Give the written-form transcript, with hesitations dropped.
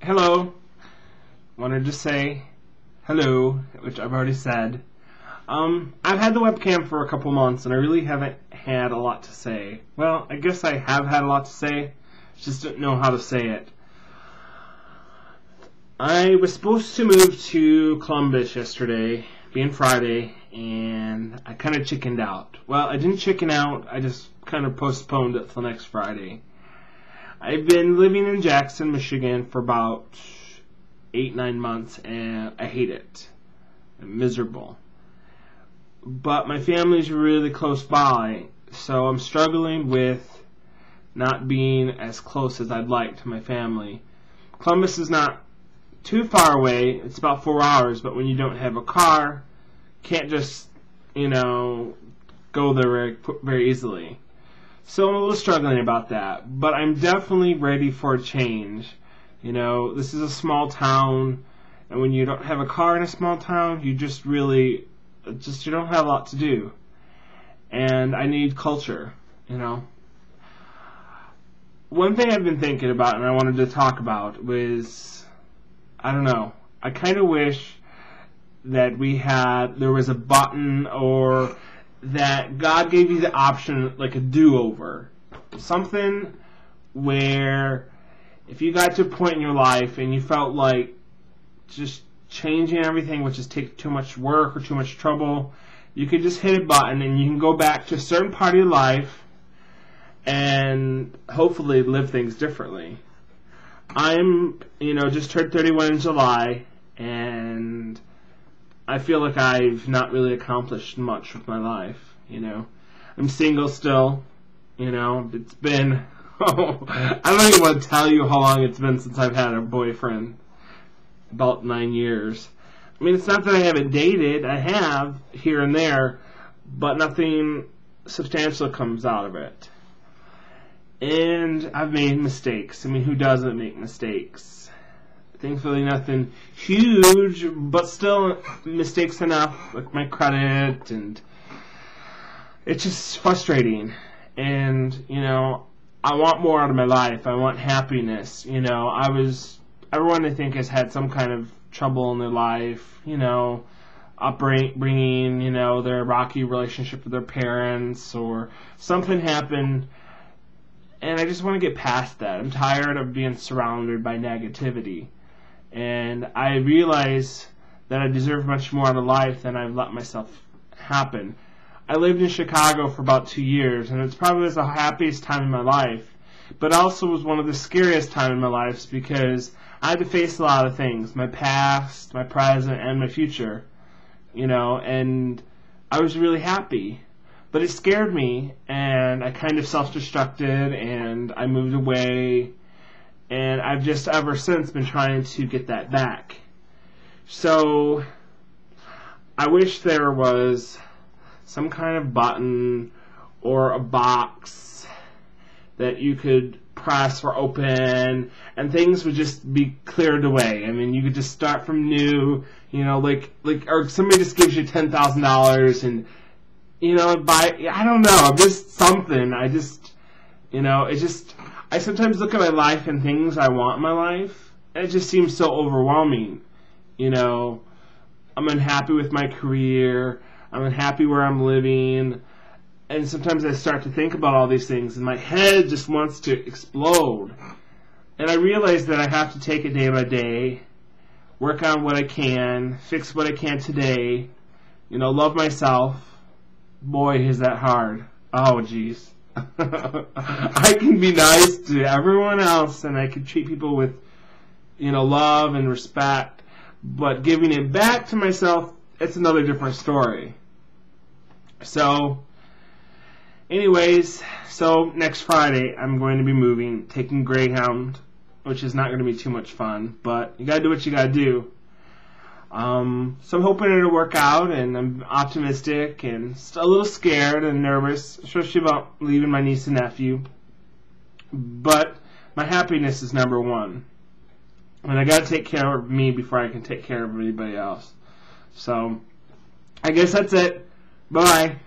Hello. Wanted to say hello, which I've already said. I've had the webcam for a couple months, and I really haven't had a lot to say. Well, I guess I have had a lot to say, just don't know how to say it. I was supposed to move to Columbus yesterday, being Friday, and I kind of chickened out. Well, I didn't chicken out, I just kind of postponed it till next Friday. I've been living in Jackson, Michigan for about 8-9 months, and I hate it. I'm miserable. But my family's really close by, so I'm struggling with not being as close as I'd like to my family. Columbus is not too far away. It's about 4 hours, but when you don't have a car, can't just, go there very easily. So I'm a little struggling about that, but I'm definitely ready for a change. This is a small town, and when you don't have a car in a small town, you you don't have a lot to do. And I need culture, One thing I've been thinking about and I wanted to talk about was, I kind of wish that there was a button, or that God gave you the option, like a do-over. Something where if you got to a point in your life and you felt like just changing everything would just take too much work or too much trouble, you could just hit a button and you can go back to a certain part of your life and hopefully live things differently. I'm, just turned 31 in July, and I feel like I've not really accomplished much with my life, I'm single still, it's been, I don't even want to tell you how long it's been since I've had a boyfriend. About 9 years. I mean, it's not that I haven't dated, I have, here and there, but nothing substantial comes out of it. And I've made mistakes. I mean, who doesn't make mistakes? Thankfully nothing huge, but still mistakes enough with my credit, and it's just frustrating. And, I want more out of my life. I want happiness. Everyone, I think, has had some kind of trouble in their life, upbringing, their rocky relationship with their parents, or something happened, and I just want to get past that. I'm tired of being surrounded by negativity, and I realize that I deserve much more out of life than I've let myself happen. I lived in Chicago for about 2 years, and it's probably the happiest time in my life, but also was one of the scariest times in my life because I had to face a lot of things, my past, my present, and my future, and I was really happy. But it scared me, and I kind of self-destructed, and I moved away, and I've just ever since been trying to get that back. So, I wish there was some kind of button or a box that you could press or open, and things would just be cleared away. I mean, you could just start from new, or somebody just gives you $10,000 and, I don't know, just something. I sometimes look at my life and things I want in my life, and it just seems so overwhelming. I'm unhappy with my career, I'm unhappy where I'm living, and sometimes I start to think about all these things, and my head just wants to explode. And I realize that I have to take it day by day, work on what I can, fix what I can today, love myself. Boy, is that hard. Oh, jeez. I can be nice to everyone else, and I can treat people with, love and respect, but giving it back to myself, it's another different story. So, anyways, next Friday I'm going to be moving, taking Greyhound, which is not going to be too much fun, but you gotta do what you gotta do. So I'm hoping it'll work out, and I'm optimistic and a little scared and nervous, especially about leaving my niece and nephew. But my happiness is number one, and I gotta take care of me before I can take care of anybody else. So I guess that's it. Bye.